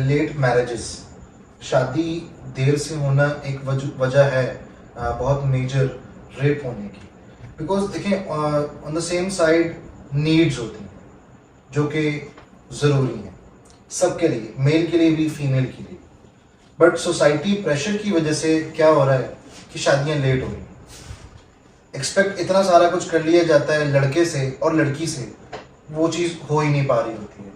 Late marriages, शादी देर से होना एक वजह है बहुत मेजर रेप होने की। बिकॉज देखें, on the same side needs होती हैं जो कि ज़रूरी हैं सबके लिए, मेल के लिए भी फीमेल के लिए। बट सोसाइटी प्रेशर की वजह से क्या हो रहा है कि शादियां लेट हो रही हैं। एक्सपेक्ट इतना सारा कुछ कर लिया जाता है लड़के से और लड़की से, वो चीज़ हो ही नहीं पा रही होती है।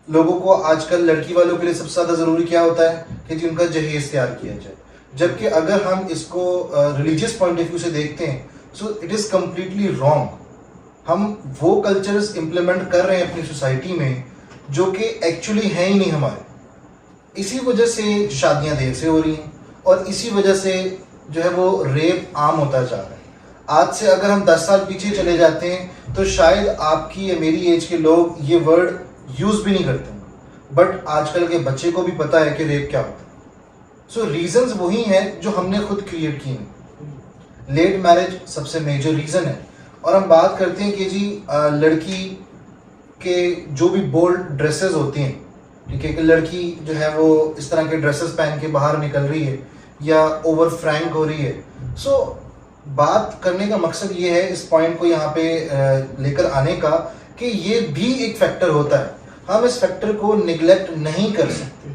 लोगों को आजकल लड़की वालों के लिए सबसे ज़्यादा ज़रूरी क्या होता है कि जी उनका जहेज़ तैयार किया जाए। जबकि अगर हम इसको रिलीजियस पॉइंट ऑफ व्यू से देखते हैं, so it is completely wrong. हम वो कल्चर्स इम्प्लीमेंट कर रहे हैं अपनी सोसाइटी में जो कि एक्चुअली हैं ही नहीं हमारे। इसी वजह से शादियां देर से हो रही हैं और इसी वजह से जो है वो रेप आम होता जा रहा है। आज से अगर हम 10 साल पीछे चले जाते हैं तो शायद आपकी या मेरी एज के लोग ये वर्ड यूज भी नहीं करते हैं, बट आजकल के बच्चे को भी पता है कि रेप क्या होता है। सो रीजंस वही हैं जो हमने खुद क्रिएट किए हैं। लेट मैरिज सबसे मेजर रीजन है। और हम बात करते हैं कि जी लड़की के जो भी बोल्ड ड्रेसेस होती हैं, ठीक है, कि लड़की जो है वो इस तरह के ड्रेसेस पहन के बाहर निकल रही है या ओवर फ्रैंक हो रही है। सो बात करने का मकसद ये है इस पॉइंट को यहाँ पे लेकर आने का कि ये भी एक फैक्टर होता है। हम इस फैक्टर को निगलेक्ट नहीं कर सकते।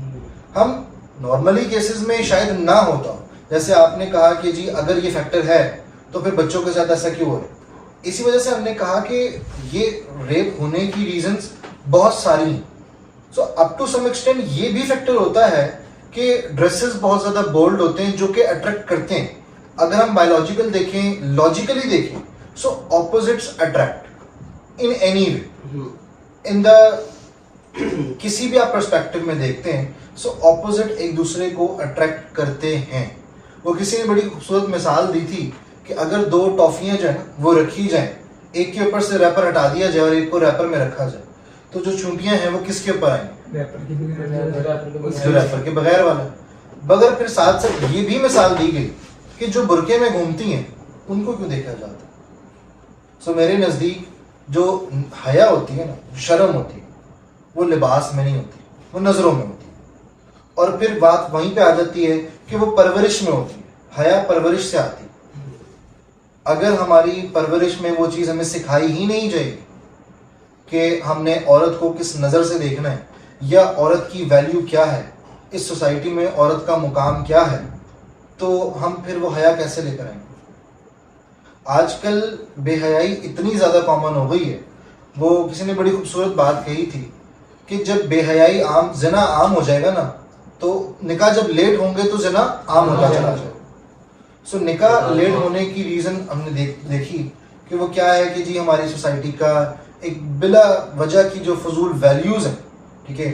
हम नॉर्मली केसेस में शायद ना होता हो, जैसे आपने कहा कि जी अगर ये फैक्टर है तो फिर बच्चों के साथ ऐसा क्यों हो रहा है। इसी वजह से हमने कहा कि ये रेप होने की रीजंस बहुत सारी हैं। So up to some extent ये भी फैक्टर होता है कि ड्रेसेस बहुत ज़्यादा बोल्ड होते हैं जो कि अट्रैक्ट करते हैं। अगर हम बायोलॉजिकल देखें, लॉजिकली देखें, so opposites attract in any way. In the किसी भी आप पर्सपेक्टिव में देखते हैं, सो ऑपोजिट एक दूसरे को अट्रैक्ट करते हैं। वो किसी ने बड़ी खूबसूरत मिसाल दी थी कि अगर दो टॉफियां जो है वो रखी जाएं, एक के ऊपर से रैपर हटा दिया जाए और एक को रैपर में रखा जाए, तो जो चूंटियां हैं वो किसके ऊपर आएंगी? रैपर के बगैर वाला। मगर फिर साथ साथ ये भी मिसाल दी गई कि जो बुरके में घूमती हैं उनको क्यों देखा जाता है। सो मेरे नज़दीक जो हया होती है ना, शर्म होती है, वो लिबास में नहीं होती, वो नज़रों में होती है। और फिर बात वहीं पे आ जाती है कि वो परवरिश में होती है। हया परवरिश से आती है। अगर हमारी परवरिश में वो चीज़ हमें सिखाई ही नहीं जाएगी कि हमने औरत को किस नज़र से देखना है या औरत की वैल्यू क्या है, इस सोसाइटी में औरत का मुकाम क्या है, तो हम फिर वो हया कैसे लेकर आएंगे। आजकल बेहयाई इतनी ज़्यादा कॉमन हो गई है। वो किसी ने बड़ी खूबसूरत बात कही थी कि जब बेहयाई आम, ज़िना आम हो जाएगा ना, तो निकाह जब लेट होंगे तो ज़िना आम होता चला जाएगा। सो निकाह लेट होने की रीज़न हमने देखी कि वो क्या है कि जी हमारी सोसाइटी का एक बिला वजह की जो फजूल वैल्यूज़ हैं, ठीक है,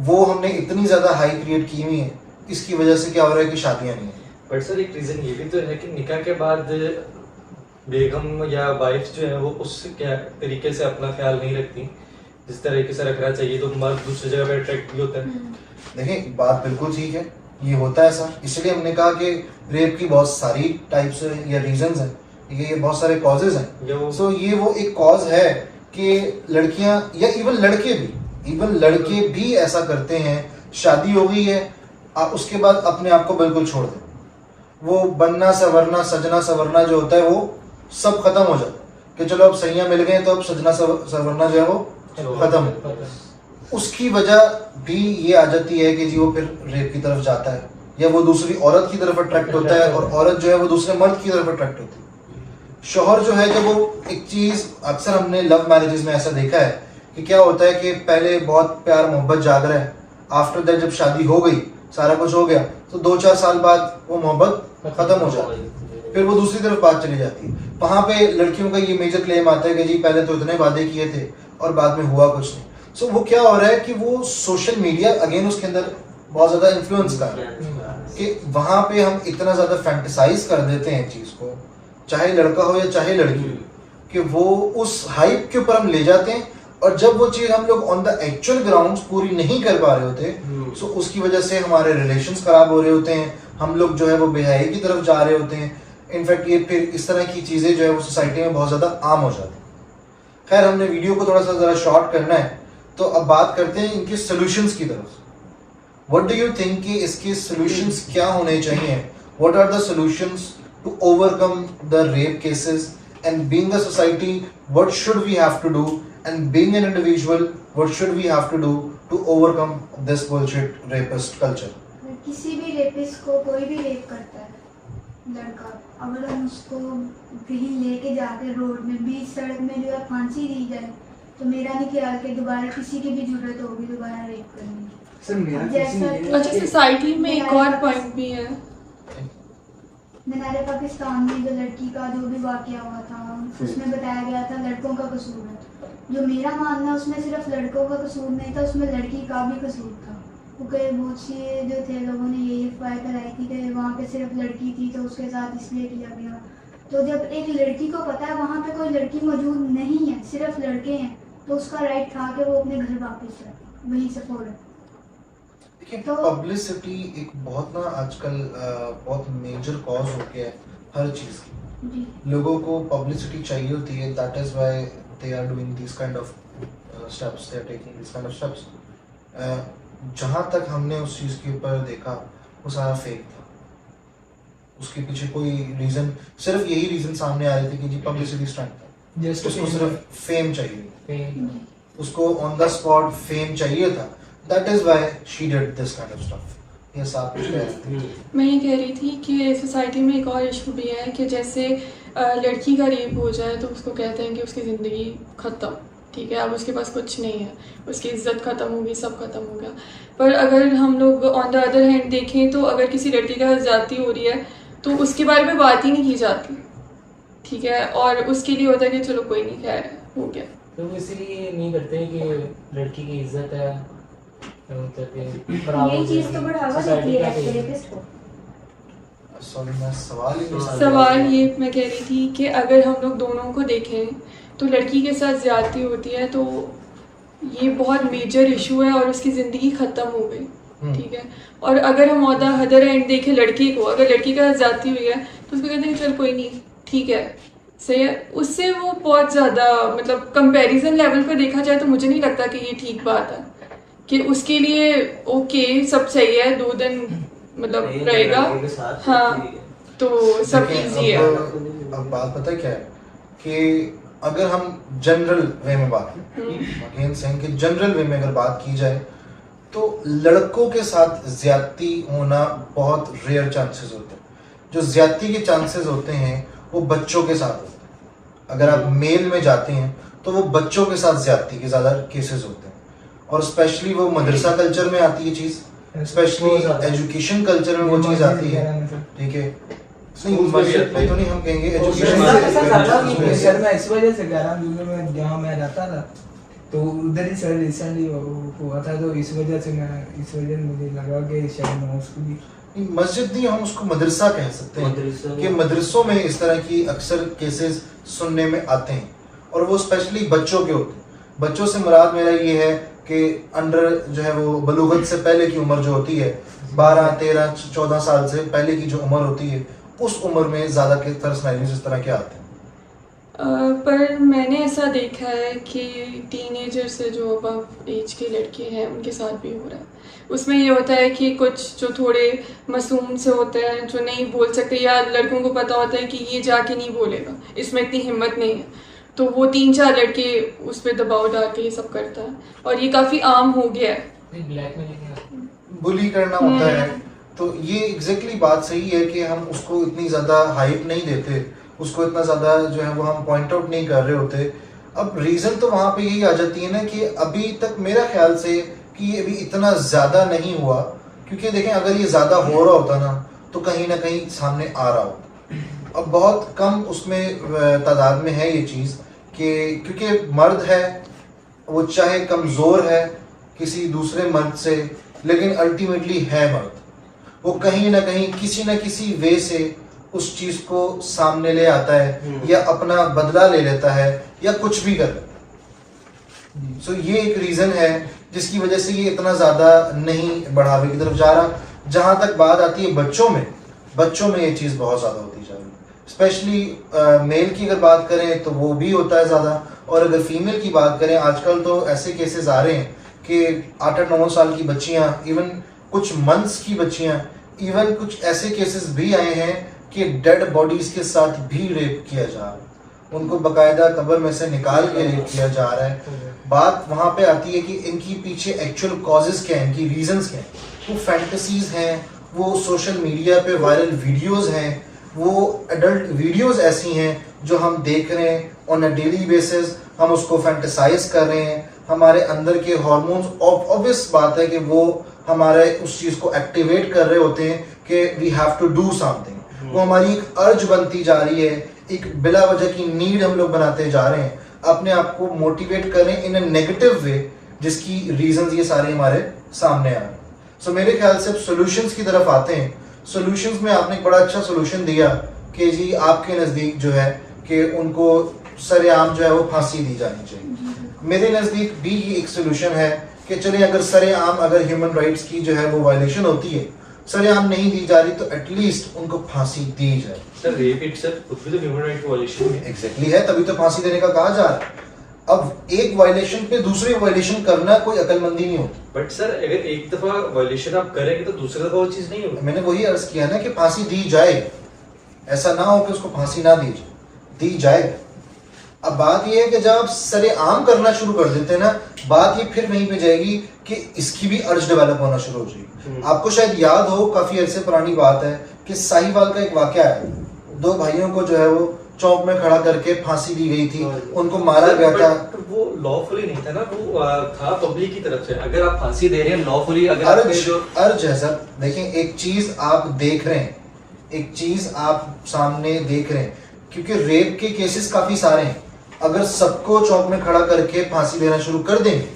वो हमने इतनी ज़्यादा हाई क्रिएट की हुई है। इसकी वजह से क्या हो रहा है कि शादियाँ नहीं हैं। बट सर एक रीज़न ये भी तो है कि निकाह के बाद बेगम या वाइफ जो है वो उस क्या तरीके से अपना ख्याल नहीं रखती जिस तरीके से रखना चाहिए, तो मर्द दूसरी जगह पे अट्रैक्ट भी होता है। देखिए बात बिल्कुल ठीक है, ये होता है सर। इसलिए हमने कहा कि रेप की बहुत सारी टाइप्स या रीजंस हैं, ये बहुत सारे कॉजेज हैं। सो ये वो एक कॉज है कि लड़कियां या इवन लड़के भी ऐसा करते हैं। शादी हो गई है, उसके बाद अपने आप को बिल्कुल छोड़ दें। वो बनना सवरना, सजना सवरना जो होता है वो सब खत्म हो जाता है कि चलो अब सैया मिल गए तो अब सजना सवरना जो है वो खत्म। उसकी वजह भी ये आ जाती है कि जी वो फिर रेप की तरफ जाता है या वो दूसरी औरत की तरफ अट्रैक्ट होता है और औरत जो है वो दूसरे मर्द की तरफ अट्रैक्ट होती है। शौहर जो है जब वो एक चीज़, अक्सर हमने लव मैरिजेस में ऐसा देखा है कि क्या होता है कि पहले बहुत प्यार मोहब्बत जाग रहा है, आफ्टर दैट जब शादी हो गई, सारा कुछ हो गया, तो 2-4 साल बाद वो मोहब्बत खत्म हो जाती है, फिर वो दूसरी तरफ बात चली जाती है। वहाँ पे लड़कियों का ये मेजर क्लेम आता है कि जी पहले तो इतने वादे किए थे और बाद में हुआ कुछ नहीं। सो वो क्या हो रहा है कि वो सोशल मीडिया अगेन उसके अंदर बहुत ज़्यादा इन्फ्लुएंस कर रहा है कि वहाँ पे हम इतना ज़्यादा फैंटिसाइज कर देते हैं चीज़ को, चाहे लड़का हो या चाहे लड़की, कि वो उस हाइप के ऊपर हम ले जाते हैं। और जब वो चीज़ हम लोग ऑन द एक्चुअल ग्राउंड्स पूरी नहीं कर पा रहे होते, सो उसकी वजह से हमारे रिलेशंस खराब हो रहे होते हैं, हम लोग जो है वो बेहयाई की तरफ जा रहे होते हैं। इनफैक्ट ये फिर इस तरह की चीज़ें जो है वो सोसाइटी में बहुत ज़्यादा आम हो जाती हैं। खैर हमने वीडियो को थोड़ा सा ज़रा शॉर्ट करना है, तो अब बात करते हैं इनके सोल्यूशंस की तरफ। व्हाट डू यू थिंक कि इसके सॉल्यूशंस क्या होने चाहिए? What are the solutions to overcome the rape cases? And being a society, what should we have to do? And being an individual, what should we have to do to overcome this bullshit rapist culture? किसी भी rapist को कोई भी rape करता है लड़का, अगर हम उसको कहीं लेके जाके रोड में बीच सड़क में जो है फांसी दी जाए, तो मेरा नहीं ख्याल कि दोबारा किसी की भी जरूरत होगी दोबारा रेप करने की। सर मेरा जैसा क्वेश्चन कि- ये अच्छा, सोसाइटी में एक और पॉइंट भी है। मीनारे पाकिस्तान में जो लड़की का जो भी वाकया हुआ था, उसमें बताया गया था लड़कों का कसूर है। जो मेरा मानना है उसमें सिर्फ लड़कों का कसूर नहीं था, उसमें लड़की का भी कसूर था। क्योंकि बहुत सी जो थे लोगों ने यही अफवाह फैलाई थी कि वहाँ पे सिर्फ लड़की थी तो उसके साथ इसलिए किया गया। तो जब एक लड़की को पता है वहाँ पे कोई लड़की मौजूद नहीं है, सिर्फ लड़के हैं, तो उसका राइट था कि वो अपने घर वापस जाए, वहीं से फौरन। देखिए, तो- पब्लिसिटी एक बहुत ना आजकल बहुत मेजर कॉज हो गया है हर चीज की। जी लोगों को पब्लिसिटी चाहिए होती है, that is why they are doing this kind of steps, they are taking this kind of steps. जहां तक हमने उस चीज के ऊपर देखा वो सारा फेक था, उसके पीछे कोई रीजन, सिर्फ यही रीजन सामने आ रहे थे कि जी पब्लिसिटी स्टंट था, जस्ट उसको सिर्फ फेम चाहिए, कहीं जी उसको ऑन द स्पॉट फेम चाहिए था, that is why she did this kind of stuff. ये सब कुछ कह रहे थे। मैं ये कह रही थी कि सोसाइटी में एक और इशू भी है कि जैसे लड़की का रेप हो जाए तो उसको कहते हैं कि उसकी ज़िंदगी ख़त्म, ठीक है, अब उसके पास कुछ नहीं है, उसकी इज्जत ख़त्म होगी, सब ख़त्म हो गया। पर अगर हम लोग ऑन द अदर हैंड देखें तो अगर किसी लड़की का ज़्यादती हो रही है तो उसके बारे में बात ही नहीं की जाती, ठीक है, और उसके लिए होता है कि चलो कोई नहीं, खैर हो गया। तो वो इसलिए नहीं करते कि लड़की की इज्जत है, मतलब कि खराब हो यही चीज़ तो जाएगी। बढ़ावा सोसाइटी देती क्या है कहेगी? रेपिस्ट को। सॉरी, मैं सवाल ही नहीं समझ सवाल पाया। ये मैं कह रही थी कि अगर हम लोग दोनों को देखें तो लड़की के साथ ज्यादती होती है तो ये बहुत मेजर इशू है और उसकी ज़िंदगी ख़त्म हो गई, ठीक है। और अगर हम अदर एंड देखें लड़की को, अगर लड़की का ज्यादती हुई है तो उसको कहते हैं चल कोई नहीं, ठीक है, सही है, उससे वो बहुत ज़्यादा मतलब कंपैरिजन लेवल पर देखा जाए तो मुझे नहीं लगता कि ये ठीक बात है कि उसके लिए ओके सब सही है, 2 दिन मतलब रहेगा, हाँ, तो सब देखिए, इजी है। अब बात पता है क्या है कि अगर हम जनरल वे में बात अगेन सेइंग कि जनरल वे में अगर बात की जाए तो लड़कों के साथ ज्यादती होना बहुत रेयर चांसेस होते हैं। जो ज्यादती के चांसेस होते हैं वो बच्चों के साथ होते हैं। अगर आप मेल में जाते हैं तो वो बच्चों के साथ ज्यादती के ज्यादा केसेस होते हैं, और स्पेशली वो मदरसा कल्चर में आती है चीज, स्पेशली एजुकेशन कल्चर में वो चीज आती है, ठीक है। नहीं, मस्जिद में तो नहीं हम कहेंगे, एजुकेशन सर मैं इस वजह से कह रहा हूँ क्योंकि मैं जहाँ मैं रहता था तो उधर ही सर रिसेंटली हुआ था, तो इस वजह से मुझे लगा कि शायद मैं उसको भी मस्जिद नहीं, हम उसको मदरसा कह सकते हैं कि मदरसों में इस तरह की अक्सर केसेस सुनने में आते हैं, और वो स्पेशली बच्चों के होते हैं। बच्चों से मुराद मेरा ये है कि अंडर जो है वो बलूगत से पहले की उम्र जो होती है, 12, 13, 14 साल से पहले की जो उम्र होती है, उस उम्र में ज़्यादा के सिनेरियोस इस तरह के आते हैं। पर मैंने ऐसा देखा है कि टीनेजर से जो अबव एज के लड़के हैं उनके साथ भी हो रहा है। उसमें ये होता है कि कुछ जो थोड़े मासूम से होते हैं, जो नहीं बोल सकते, या लड़कों को पता होता है कि ये जाके नहीं बोलेगा, इसमें इतनी हिम्मत नहीं है, तो वो 3-4 लड़के उस पर दबाव डाल के ये सब करता है, और ये काफ़ी आम हो गया है। बुली करना होता है, तो ये एग्जैक्टली बात सही है कि हम उसको इतनी ज़्यादा हाइप नहीं देते, उसको इतना ज़्यादा जो है वो हम पॉइंट आउट नहीं कर रहे होते। अब रीज़न तो वहाँ पे यही आ जाती है ना कि अभी तक मेरा ख्याल से कि ये अभी इतना ज़्यादा नहीं हुआ, क्योंकि देखें अगर ये ज़्यादा हो रहा होता ना तो कहीं ना कहीं सामने आ रहा होता। अब बहुत कम उसमें तादाद में है ये चीज़ कि क्योंकि मर्द है वो चाहे कमज़ोर है किसी दूसरे मर्द से, लेकिन अल्टीमेटली है मर्द, वो कहीं ना कहीं किसी न किसी वे से उस चीज को सामने ले आता है या अपना बदला ले लेता है या कुछ भी कर लेता है। सो ये एक रीजन है जिसकी वजह से ये इतना ज्यादा नहीं बढ़ावे की तरफ जा रहा। जहां तक बात आती है बच्चों में ये चीज बहुत ज्यादा होती जा रही है। स्पेशली मेल की अगर बात करें तो वो भी होता है ज्यादा, और अगर फीमेल की बात करें आजकल तो ऐसे केसेस आ रहे हैं कि 8-9 साल की बच्चियां, इवन कुछ मंथ्स की बच्चियां, इवन कुछ ऐसे केसेस भी आए हैं कि डेड बॉडीज के साथ भी रेप किया जा रहा है, उनको बकायदा कब्र में से निकाल के रेप किया जा रहा है। बात वहां पे आती है कि इनकी पीछे एक्चुअल कॉजेज क्या हैं, इनकी रीजंस क्या हैं। वो फैंटेसीज हैं, वो सोशल मीडिया पे वायरल वीडियोस हैं, वो एडल्ट वीडियोस ऐसी हैं जो हम देख रहे हैं ऑन अ डेली बेसिस, हम उसको फैंटेसाइज कर रहे हैं। हमारे अंदर के हार्मोन्स, ऑब्वियस बात है कि वो हमारे उस चीज को एक्टिवेट कर रहे होते हैं कि we have to do something. वो हमारी एक अर्ज बनती जा रही है, एक बिला वजह की नीड हम लोग बनाते जा रहे हैं, अपने आप को मोटिवेट कर रहे हैं इन अ नेगेटिव वे, जिसकी रीजंस ये सारे हमारे सामने आ रहे हैं। सो मेरे ख्याल से अब सॉल्यूशंस की तरफ आते हैं। सॉल्यूशंस में आपने एक बड़ा अच्छा सॉल्यूशन दिया कि जी आपके नज़दीक जो है कि उनको सरेआम जो है वो फांसी दी जानी चाहिए। मेरे नज़दीक भी ये एक सॉल्यूशन है कि चलिए अगर सरेआम, अगर ह्यूमन राइट्स की जो है वो वायलेशन होती है, सरेआम नहीं दी जा रही, तो एटलीस्ट उनको फांसी दी जाए। सर रेप इटसेल्फ खुद भी तो ह्यूमन राइट वायलेशन है। एग्जैक्टली है, तभी तो फांसी देने का कहा जा रहा है। अब एक वायलेशन पे दूसरी वायलेशन करना कोई अकलमंदी नहीं होती। बट सर अगर एक दफा वायलेशन आप करेंगे तो दूसरी दफा वो चीज नहीं होगी। मैंने वही अर्ज किया ना कि फांसी दी जाए, ऐसा ना हो कि उसको फांसी ना दी जाए। अब बात यह है कि जब आप सरेआम करना शुरू कर देते हैं ना, बात ये फिर वहीं पे जाएगी कि इसकी भी अर्ज डेवलप होना शुरू हो जाएगी। आपको शायद याद हो, काफी अरसे पुरानी बात है कि साहिवाल का एक वाकया है, दो भाइयों को जो है वो चौक में खड़ा करके फांसी दी गई थी, उनको मारा गया था। वो लॉफुली नहीं था ना, वो था पब्लिक की तरफ से। अगर आप फांसी दे रहे हैं लॉफुली, अगर अर्ज है सर। देखें, एक चीज आप देख रहे हैं, एक चीज आप सामने देख रहे हैं, क्योंकि रेप के केसेस काफी सारे हैं। अगर सबको चौक में खड़ा करके फांसी देना शुरू कर देंगे,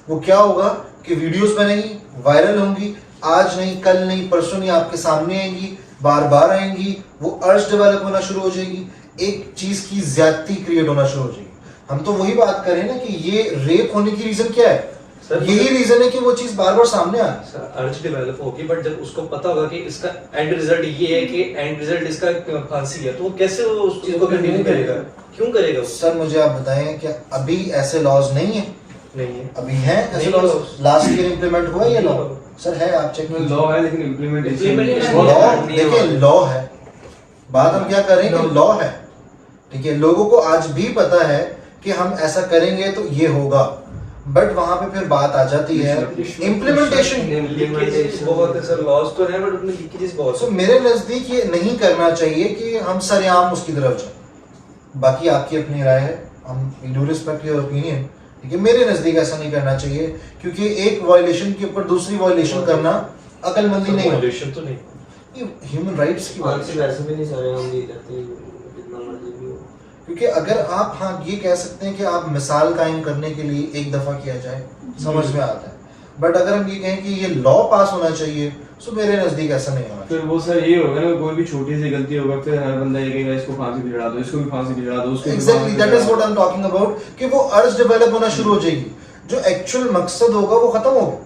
वो क्या होगा कि वीडियोस बनेगी, वायरल होंगी, आज नहीं, कल नहीं, परसों नहीं, आपके सामने आएंगी, बार बार आएंगी, वो अर्ज डेवलप होना शुरू हो जाएगी, एक चीज की ज्यादती क्रिएट होना शुरू हो जाएगी। हम तो वही बात करें ना कि ये रेप होने की रीजन क्या है? यही रीजन है कि वो चीज बार बार सामने आ रही है। अर्ज डेवलप होगी, बट जब उसको पता होगा कि इसका एंड रिजल्ट ये है कि एंड रिजल्ट इसका फांसी है, तो वो कैसे वो उस चीज को कंटिन्यू करेगा? क्यों करेगा? सर मुझे आप बताएं, क्या अभी ऐसे लॉज नहीं है? नहीं है अभी हैं ऐसे लॉज? लास्ट ईयर इंप्लीमेंट हुआ ये लॉ? सर है, आप चेक कीजिए। लॉ है लेकिन इम्प्लीमेंटेशन लॉ, देखिए लॉ है, बात हम क्या कर रहे हैं कि लॉ है, ठीक है, लोगों को आज भी पता है कि हम ऐसा करेंगे तो ये होगा, बट वहां पे फिर बात आ जाती है इम्प्लीमेंटेशन। लीकेजेस बहुत है सर, लॉस तो है बट उनमें लीकेजेस बहुत सो मेरे नजदीक ये नहीं करना चाहिए कि हम सरेआम उसकी तरफ जाए। बाकी आपकी अपनी राय है, हम we do respect your opinion, ठीक है। मेरे नजदीक ऐसा नहीं करना चाहिए, क्योंकि एक वायलेशन के ऊपर दूसरी वायलेशन करना अकलमंदी नहीं है। वायलेशन तो नहीं, ये ह्यूमन राइट्स की बात है, वैसे भी नहीं सारे हम नहीं करते जितना मर्जी भी हो। क्योंकि अगर आप, हाँ ये कह सकते हैं कि आप मिसाल कायम करने के लिए एक दफा किया जाए, समझ में आता है, बट अगर हम ये कहें कि ये लॉ पास होना चाहिए, तो मेरे नजदीक ऐसा नहीं होना। फिर वो सर ये होगा ना, कोई भी छोटी सी गलती होगा, फिर हर बंदा ये कहेगा इसको फांसी पे चढ़ा दो, इसको भी फांसी पे चढ़ा दो, उसको exactly that is what I am talking about, कि वो अर्ज डेवलप होना शुरू हो जाएगी, जो एक्चुअल मकसद होगा वो खत्म होगा।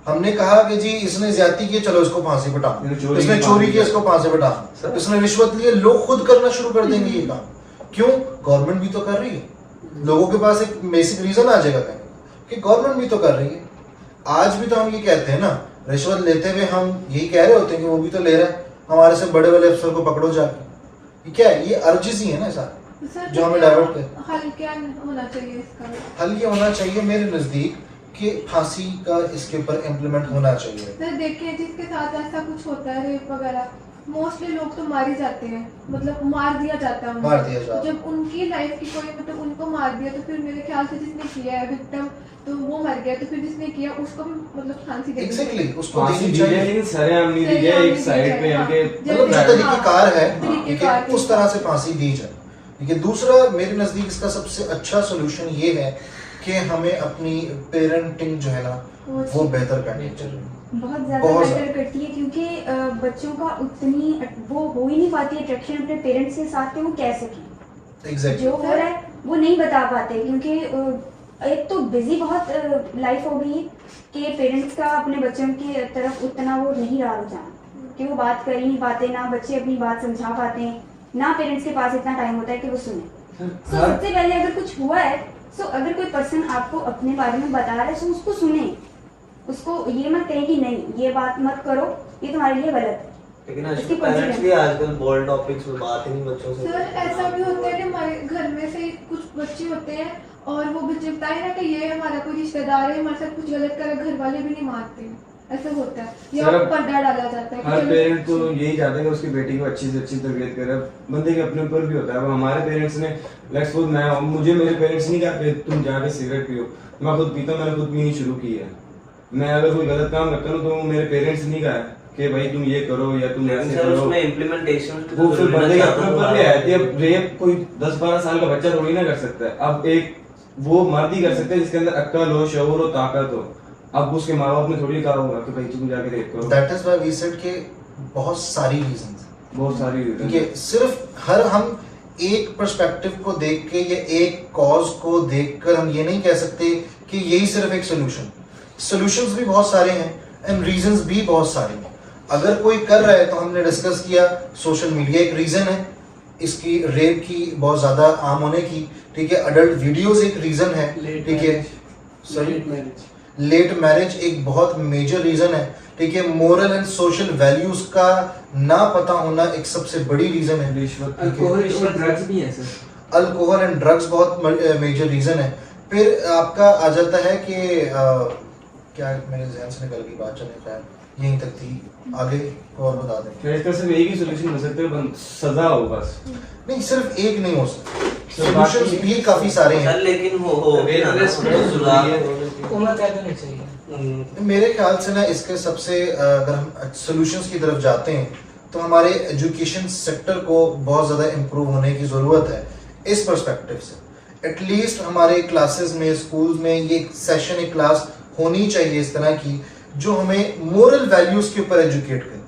हमने कहा कि जी इसने ज्यादती की, चलो इसको फांसी पे टांगो, इसने चोरी की, इसको फांसी पे टांगो, इसने रिश्वत ली, लोग खुद करना शुरू कर देंगे ये काम। क्यों? गवर्नमेंट भी तो कर रही है। लोगों के पास एक बेसिक रीजन आ जाएगा कि गवर्नमेंट भी तो कर रही है। आज भी तो हम ये कहते हैं ना, रिश्वत लेते हुए हम यही कह रहे होते हैं कि वो भी तो ले रहा है, हमारे से बड़े बड़े अफसर को पकड़ो जाके। ये क्या है? ये अर्जिस ही है ना सारे जो हमें डाइवर्ट कर। हल क्या होना चाहिए इसका? हल ये होना चाहिए मेरे नजदीक कि फांसी का इसके ऊपर इम्प्लीमेंट होना चाहिए। सर देखिए, जिसके साथ ऐसा कुछ होता है रेप वगैरह, मोस्टली लोग तो मार ही जाते हैं, मतलब मार दिया जाता है उनको। मार दिया जाता है। जब उनकी लाइफ की कोई, मतलब उनको मार दिया, तो फिर मेरे ख्याल से जिसने किया है विक्टिम, तो वो मर गया, तो फिर जिसने किया उसको भी मतलब फांसी देनी एग्जैक्टली, उसको फांसी देनी दी चाहिए। जाए, लेकिन सरेआम नहीं दी जाए, एक साइड पे आके मतलब जो तरीकेकार है, तरीकेकार ठीक है, उस तरह से फांसी दी जाए। ठीक है। दूसरा मेरे नजदीक इसका सबसे अच्छा सोल्यूशन ये है कि हमें अपनी पेरेंटिंग जो है ना वो बेहतर करनी चाहिए। बहुत ज्यादा बेहतर करती है, क्योंकि बच्चों का उतनी वो हो ही नहीं पाती अट्रैक्शन अपने पेरेंट्स के साथ कि वो कह सकें। एग्जैक्टली। जो हो रहा है वो नहीं बता पाते, क्योंकि एक तो बिजी बहुत लाइफ हो गई कि पेरेंट्स का अपने बच्चों की तरफ उतना वो नहीं रहा रुझान कि वो बात कर ही नहीं पाते, ना बच्चे अपनी बात समझा पाते हैं, ना पेरेंट्स के पास इतना टाइम होता है कि वो सुने। तो सबसे पहले अगर कुछ हुआ है, तो अगर कोई पर्सन आपको अपने बारे में बता रहा है तो उसको सुने, उसको ये मत कहें कि नहीं ये बात मत करो, ये तुम्हारे लिए गलत है। लेकिन उसकी आजकल पेरेंट्स भी आजकल बोल्ड टॉपिक्स में बात ही नहीं बच्चों से। सर ऐसा भी होता है कि हमारे घर में से कुछ बच्चे होते हैं और वो बच्चे बताए ना कि ये हमारा कोई रिश्तेदार है, हमारे साथ कुछ गलत करा, घर वाले भी नहीं मानते, ऐसा होता है, या सर, पर्दा डाला जाता है कि हर चलो पेरेंट तो यही चाहता है कि उसकी बेटी को अच्छी से अच्छी तरबियत करे। बंदे के अपने ऊपर भी होता है। अब हमारे पेरेंट्स ने लेट्स सपोज मुझे मेरे पेरेंट्स नहीं कहते तुम जाके सिगरेट पियो, मैं खुद पीता हूं, मैंने खुद पीनी शुरू की है। मैं अगर कोई गलत काम करता हूं तो मेरे पेरेंट्स नहीं कहा कि भाई तुम ये करो या तुम ऐसे करो। उसमें इम्प्लीमेंटेशन वो फिर बंदे के अपने ऊपर भी है। अब रेप कोई 10-12 साल का बच्चा थोड़ी ना कर सकता है। अब एक वो मर्द ही कर सकता है जिसके अंदर अक्ल हो, शऊर हो, ताकत हो। अब उसके माँ बाप ने थोड़ी कहा होगा कि भाई तुम जाके रेप करो। That is why we said कि बहुत सारी रीजंस, बहुत सारी क्योंकि सिर्फ हम एक पर्सपेक्टिव को देख के या एक कॉज को देखकर हम ये नहीं कह सकते कि यही सिर्फ एक सॉल्यूशंस भी बहुत सारे हैं एंड रीजंस भी बहुत सारे हैं। अगर कोई कर रहा है तो हमने डिस्कस किया सोशल मीडिया एक रीजन है इसकी, रेप की बहुत ज्यादा आम होने की, ठीक है। अडल्ट वीडियोस एक रीजन है, ठीक है। सॉरी, लेट मैरिज एक बहुत मेजर रीजन है, ठीक है। मोरल एंड सोशल वैल्यूज का ना पता होना एक सबसे बड़ी रीजन है। अल्कोहल और ड्रग्स भी है सर। अल्कोहल एंड ड्रग्स बहुत मेजर रीजन है। फिर आपका आ जाता है कि क्या मेरे ज़हन से निकल गई बात, चले खैर यहीं तक थी, आगे और बता दें। इसका सिर्फ एक ही सॉल्यूशन हो सकता है, सजा हो बस। नहीं, सिर्फ एक नहीं हो सकता, सॉल्यूशंस भी काफी सारे हैं। लेकिन हो उम्र क्या करनी चाहिए? मेरे ख्याल से ना इसके सबसे अगर हम सॉल्यूशंस की तरफ जाते हैं तो हमारे एजुकेशन सेक्टर को बहुत ज़्यादा इम्प्रूव होने की ज़रूरत है। इस पर्सपेक्टिव से एटलीस्ट हमारे क्लासेस में, स्कूल में ये सेशन, एक क्लास होनी चाहिए इस तरह की जो हमें मोरल वैल्यूज़ के ऊपर एजुकेट करे।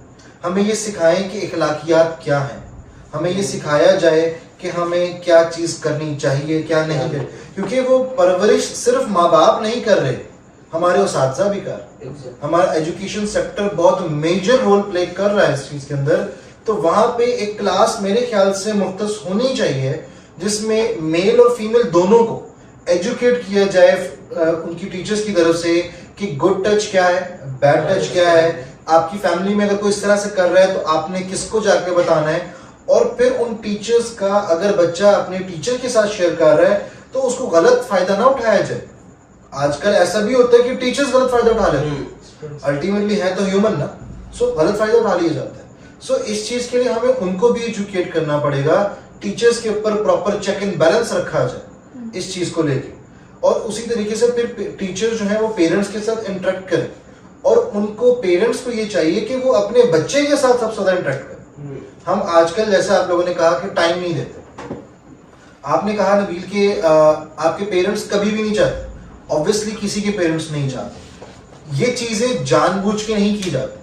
हमें ये सिखाएं कि इखलाकियात क्या हैं, हमें ये सिखाया जाए कि हमें क्या चीज़ करनी चाहिए, क्या नहीं करनी, क्योंकि वो परवरिश सिर्फ माँ बाप नहीं कर रहे, हमारे उस्ताद भी कर। हमारा एजुकेशन सेक्टर बहुत मेजर रोल प्ले कर रहा है इस चीज़ के अंदर। तो वहाँ पे एक क्लास मेरे ख्याल से मुख्तस होनी चाहिए जिसमें मेल और फीमेल दोनों को एजुकेट किया जाए उनकी टीचर्स की तरफ से कि गुड टच क्या है, बैड टच क्या है। आपकी फैमिली में अगर कोई इस तरह से कर रहा है तो आपने किसको जाके बताना है, और फिर उन टीचर्स का अगर बच्चा अपने टीचर के साथ शेयर कर रहा है तो उसको गलत फायदा ना उठाया जाए। आजकल ऐसा भी होता है कि टीचर्स गलत फायदा उठा लेते हैं, अल्टीमेटली है तो ह्यूमन ना, सो गलत फायदा उठा लिया जाता है। सो इस चीज के लिए हमें उनको भी एजुकेट करना पड़ेगा, टीचर्स के ऊपर प्रॉपर चेक एंड बैलेंस रखा जाए इस चीज को लेके, और उसी तरीके से फिर टीचर जो है वो पेरेंट्स के साथ इंटरेक्ट करें, और उनको पेरेंट्स को ये चाहिए कि वो अपने बच्चे के साथ सबसे ज्यादा इंटरेक्ट करें। हम आजकल जैसे आप लोगों ने कहा कि टाइम नहीं देते, आपने कहा नबील के आपके पेरेंट्स कभी भी नहीं चाहते, ऑब्वियसली किसी के पेरेंट्स नहीं चाहते। ये चीजें जानबूझ के नहीं की जाती,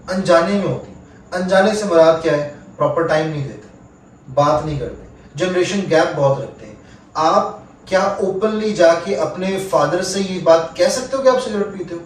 अनजाने में होती। अनजाने से मुराद क्या है? प्रॉपर टाइम नहीं देते, बात नहीं करते, जनरेशन गैप बहुत रखते हैं। आप क्या ओपनली जाके अपने फादर से ये बात कह सकते हो कि आप सिगरेट पीते हो?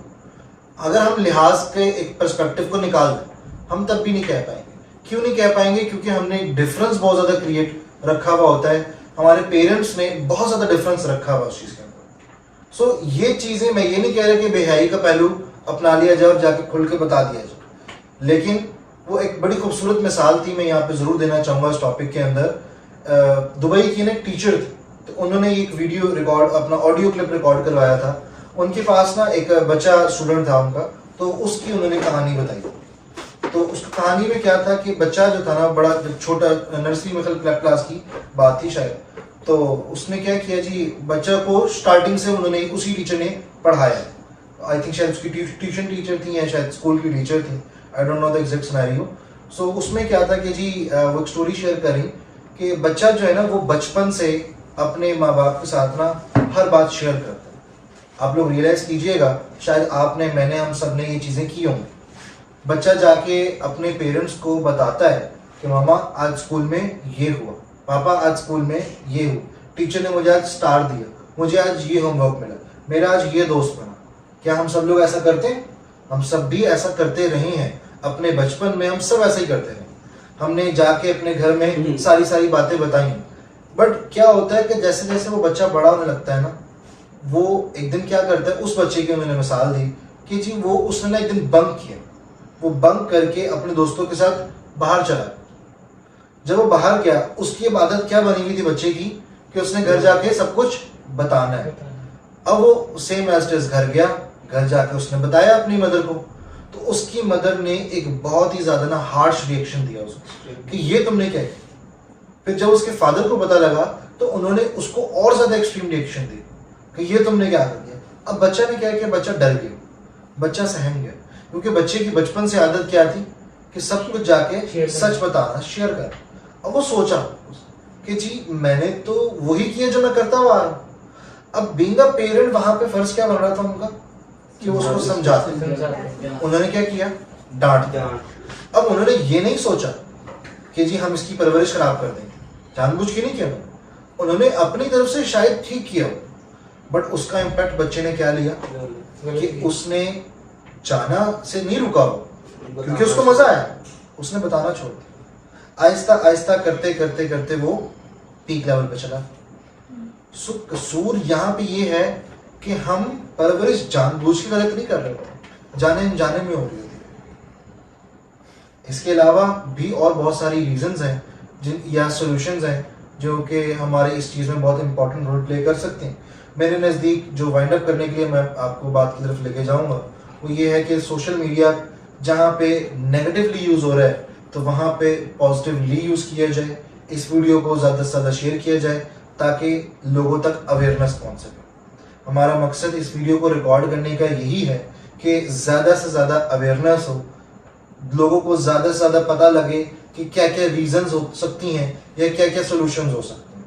अगर हम लिहाज के एक पर्सपेक्टिव को निकाल दें, हम तब भी नहीं कह पाएंगे। क्यों नहीं कह पाएंगे? क्योंकि हमने एक डिफरेंस बहुत ज्यादा क्रिएट रखा हुआ होता है, हमारे पेरेंट्स ने बहुत ज्यादा डिफरेंस रखा हुआ उस चीज के अंदर। सो ये चीजें, मैं ये नहीं कह रहा कि बेहयाई का पहलू अपना लिया जाए और जाके खुल के बता दिया जाए, लेकिन वो एक बड़ी खूबसूरत मिसाल थी, मैं यहाँ पे जरूर देना चाहूंगा इस टॉपिक के अंदर। दुबई की ना टीचर थी, तो उन्होंने एक वीडियो रिकॉर्ड, अपना ऑडियो क्लिप रिकॉर्ड करवाया था। उनके पास ना एक बच्चा स्टूडेंट था उनका, तो उसकी उन्होंने कहानी बताई। तो उस कहानी में क्या था कि बच्चा जो था ना, बड़ा छोटा, नर्सरी में क्लास की बात थी शायद, तो उसने क्या किया जी, बच्चा को स्टार्टिंग से उन्होंने उसी टीचर ने पढ़ाया। आई थिंक शायद उसकी ट्यूशन टीचर थी या शायद स्कूल की टीचर थी, I don't know the exact scenario. So उसमें क्या था कि जी वो एक स्टोरी शेयर करी कि बच्चा जो है ना वो बचपन से अपने माँ बाप के साथ ना हर बात शेयर करता है। आप लोग रियलाइज कीजिएगा, शायद आपने, मैंने, हम सब ने ये चीज़ें की होंगी। बच्चा जाके अपने पेरेंट्स को बताता है कि मामा आज स्कूल में ये हुआ, पापा आज स्कूल में ये हुआ, टीचर ने मुझे आज स्टार दिया, मुझे आज ये होमवर्क मिला, मेरा आज ये दोस्त बना। क्या हम सब लोग ऐसा करते हैं? हम सब भी ऐसा करते रहे हैं अपने बचपन में, हम सब ऐसा ही करते रहे। हमने जाके अपने घर में सारी बातें बताई, बट क्या होता है कि जैसे जैसे वो बच्चा बड़ा होने लगता है ना, वो एक दिन क्या करता है, उस बच्चे की उन्होंने मिसाल दी कि जी वो उसने ना एक दिन बंक किया, वो बंक करके अपने दोस्तों के साथ बाहर चला। जब वो बाहर गया, उसकी अब आदत क्या बनी हुई थी बच्चे की कि उसने घर जाके सब कुछ बताना है। अब वो सेम एज इट इज घर गया, घर जाके उसने बताया अपनी मदर को, तो उसकी मदर ने एक बहुत ही ज्यादा ना हार्श रिएक्शन दिया उसको कि ये तुमने क्या किया। फिर जब उसके फादर को पता लगा तो उन्होंने उसको और ज्यादा एक्सट्रीम रिएक्शन दी कि ये तुमने क्या कर दिया। अब बच्चा ने क्या किया, बच्चा डर गया, बच्चा सहम गया, क्योंकि बच्चे की बचपन से आदत क्या थी कि सब कुछ जाके सच बताना, शेयर कर। अब वो सोचा कि जी मैंने तो वही किया जो मैं करता हुआ आ रहा हूं। अब बीइंग अ पेरेंट वहां पे फर्ज क्या बन रहा था उनका कि वो उसको समझाते। उन्होंने क्या किया, डांट दिया। अब उन्होंने ये नहीं सोचा कि जी हम इसकी परवरिश खराब कर देंगे, जानबूझ के नहीं किया उन्होंने अपनी तरफ से शायद ठीक किया, बट उसका इम्पैक्ट बच्चे ने क्या लिया कि उसने जाना से नहीं रुका वो, क्योंकि उसको मजा आया, उसने बताना छोड़ दिया। आहिस्ता आहिस्ता करते करते करते वो पीक लेवल पे चला। सो कसूर यहाँ पे ये है कि हम परवरिश जानबूझ के गलत नहीं कर रहे होते, जाने अनजाने में हो रही होती है। इसके अलावा भी और बहुत सारी रीजंस हैं जिन या सॉल्यूशंस हैं जो कि हमारे इस चीज़ में बहुत इंपॉर्टेंट रोल प्ले कर सकते हैं। मेरे नज़दीक जो वाइंड अप करने के लिए मैं आपको बात की तरफ लेके जाऊंगा वो ये है कि सोशल मीडिया जहाँ पे नेगेटिवली यूज़ हो रहा है तो वहाँ पे पॉजिटिवली यूज़ किया जाए। इस वीडियो को ज़्यादा से ज़्यादा शेयर किया जाए ताकि लोगों तक अवेयरनेस पहुँच सके। हमारा मकसद इस वीडियो को रिकॉर्ड करने का यही है कि ज़्यादा से ज़्यादा अवेयरनेस हो, लोगों को ज़्यादा से ज़्यादा पता लगे कि क्या क्या रीजंस हो सकती हैं या क्या क्या सोल्यूशंस हो सकते हैं,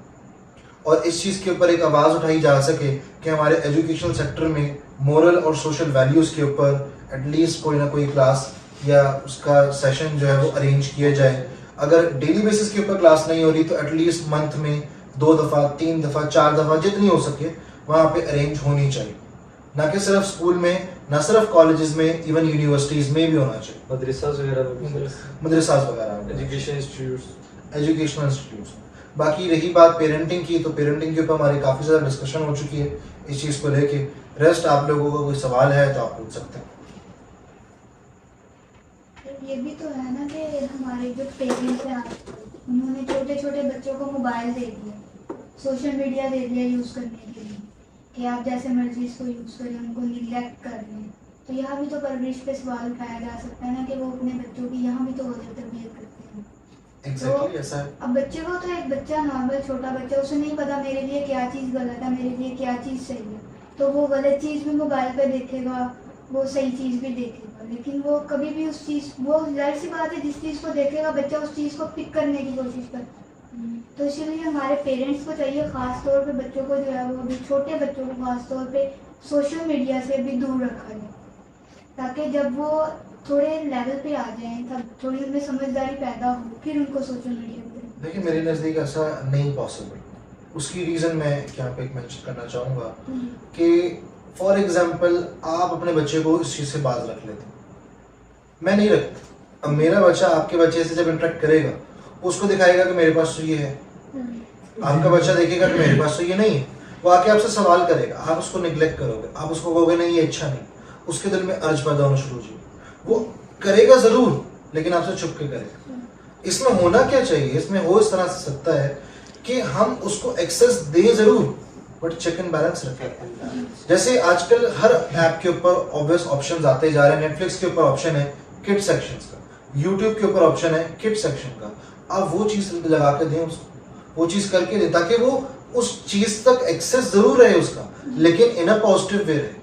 और इस चीज़ के ऊपर एक आवाज़ उठाई जा सके कि हमारे एजुकेशन सेक्टर में मोरल और सोशल वैल्यूज़ के ऊपर एटलीस्ट कोई ना कोई क्लास या उसका सेशन जो है वो अरेंज किया जाए। अगर डेली बेसिस के ऊपर क्लास नहीं हो रही तो एटलीस्ट मंथ में 2 दफ़ा 3 दफ़ा 4 दफ़ा जितनी हो सके वहाँ पे अरेंज होनी चाहिए, ना कि सिर्फ स्कूल में, ना सिर्फ कॉलेजेस में, इवन यूनिवर्सिटीज़ में भी होना चाहिए, मदरसास वगैरह एजुकेशनल इंस्टीट्यूट्स। बाकी रही बात पेरेंटिंग की, तो पेरेंटिंग के ऊपर हमारी काफ़ी ज़्यादा डिस्कशन हो चुकी है इस चीज़ को लेके। रेस्ट आप लोगों को कोई सवाल है तो आप पूछ सकते हैं। ये भी तो है ना कि हमारे जो पेरेंट्स हैं उन्होंने छोटे छोटे बच्चों को मोबाइल दे दिया, सोशल मीडिया दे दिया यूज़ करने के लिए कि आप जैसे मर्जी इसको यूज़ करें, उनको निगलेक्ट कर रहे हैं। तो यहाँ भी तो परवरिश पे सवाल उठाया जा सकता है ना कि वो अपने बच्चों की यहाँ भी तो गलत तरबियत करते हैं। Exactly, ऐसा है। अब बच्चे को तो एक बच्चा नॉर्मल छोटा बच्चा, उसे नहीं पता मेरे लिए क्या चीज़ गलत है, मेरे लिए क्या चीज़ सही है, तो वो गलत चीज़ भी मोबाइल पे देखेगा, वो सही चीज़ भी देखेगा, लेकिन वो कभी भी उस चीज़, वो जाहिर सी बात है जिस चीज़ को देखेगा बच्चा उस चीज़ को पिक करने की कोशिश करता है। तो इसीलिए हमारे पेरेंट्स को चाहिए ख़ास तौर पे बच्चों को जो है वो भी छोटे बच्चों को ख़ास तौर पे सोशल मीडिया से भी दूर रखा जाए, ताकि जब वो थोड़े लेवल पे आ जाएं तब थोड़ी उनमें समझदारी पैदा हो, फिर उनको सोशल मीडिया पे। देखिए मेरे नज़दीक ऐसा नहीं पॉसिबल। उसकी रीज़न मैं यहाँ पे एक मेंशन करना चाहूँगा कि फॉर एग्जांपल आप अपने बच्चे को इस चीज़ से बाज रख लेते, मैं नहीं रखता। अब मेरा बच्चा आपके बच्चे से जब इंटरेक्ट करेगा उसको दिखाएगा कि मेरे पास तो ये है, आपका बच्चा देखेगा कि मेरे पास तो ये नहीं है, वो आके आपसे सवाल करेगा, आप उसको निगलेक्ट करोगे, आप उसको कहोगे नहीं ये अच्छा नहीं, उसके दिल में अर्ज पैदा होना शुरू हो जाएगी। वो करेगा ज़रूर लेकिन आपसे छुप के करेगा। इसमें होना क्या चाहिए, इसमें हो इस तरह से सकता है कि हम उसको एक्सेस दें ज़रूर बट चेक एंड बैलेंस रखें। जैसे आजकल हर ऐप के ऊपर ऑब्वियस ऑप्शंस आते जा रहे हैं। नेटफ्लिक्स के ऊपर ऑप्शन है किड सेक्शंस का, यूट्यूब के ऊपर ऑप्शन है किड सेक्शन का। आप वो चीज़ लगा के दें उसको, वो चीज़ करके दें ताकि वो उस चीज़ तक एक्सेस ज़रूर रहे उसका, लेकिन इन अ पॉजिटिव वे रहे।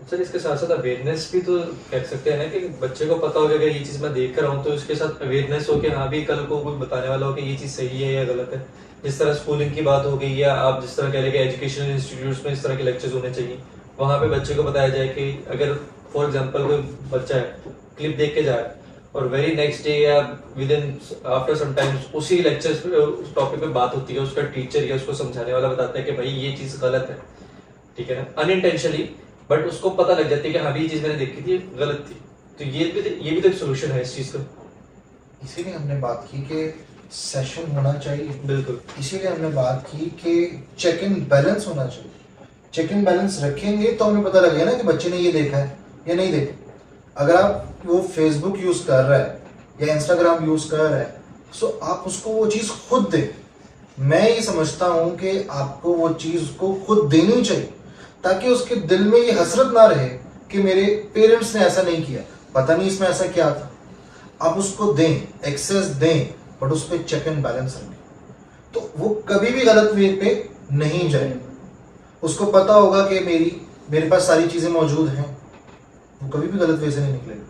सर इसके साथ साथ अवेयरनेस भी तो कह सकते हैं ना कि बच्चे को पता होगा कि ये चीज़ मैं देख रहा हूँ, तो उसके साथ अवेयरनेस हो कि हाँ भी कल को कोई बताने वाला हो कि ये चीज़ सही है या गलत है। जिस तरह स्कूलिंग की बात हो गई या आप जिस तरह कह रहे हैं कि एजुकेशनल इंस्टीट्यूट्स में इस तरह के लेक्चर्स होने चाहिए, वहाँ पे बच्चे को बताया जाए कि अगर फॉर एग्जांपल कोई बच्चा है क्लिप देख के जाए और वेरी नेक्स्ट डे या within after some times उसी लेक्चर पे उस टॉपिक पे बात होती है, उसका टीचर या उसको समझाने वाला बताता है कि भाई ये चीज़ गलत है, ठीक है ना, अनइंटेंशनली, बट उसको पता लग जाती है कि हाँ भी ये चीज़ मैंने देखी थी गलत थी। तो ये भी तो एक सोल्यूशन है इस चीज़ का। इसीलिए हमने बात की कि सेशन होना चाहिए, बिल्कुल। इसीलिए हमने बात की कि चेक एंड बैलेंस होना चाहिए चेक एंड बैलेंस रखेंगे तो हमें पता लगेगा ना कि बच्चे ने ये देखा है या नहीं देखा। अगर आप वो फेसबुक यूज कर रहा है या इंस्टाग्राम यूज कर रहा है, सो आप उसको वो चीज खुद दें। मैं ये समझता हूं कि आपको वो चीज को खुद देनी चाहिए, ताकि उसके दिल में ये हसरत ना रहे कि मेरे पेरेंट्स ने ऐसा नहीं किया, पता नहीं इसमें ऐसा क्या था। आप उसको दें, एक्सेस दें, बट उस पर चेक एंड बैलेंस रखें, तो वो कभी भी गलत वे पे नहीं जाए। उसको पता होगा कि मेरे पास सारी चीजें मौजूद हैं, वो कभी भी गलत वे से नहीं निकलेगा।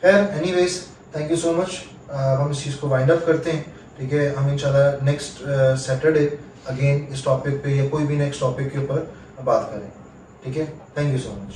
खैर, anyways, thank you so much. हम इस चीज़ को वाइंड अप करते हैं, ठीक है। हम इंशाल्लाह नेक्स्ट सैटरडे अगेन इस टॉपिक पे या कोई भी नेक्स्ट टॉपिक के ऊपर बात करें, ठीक है। Thank you so much.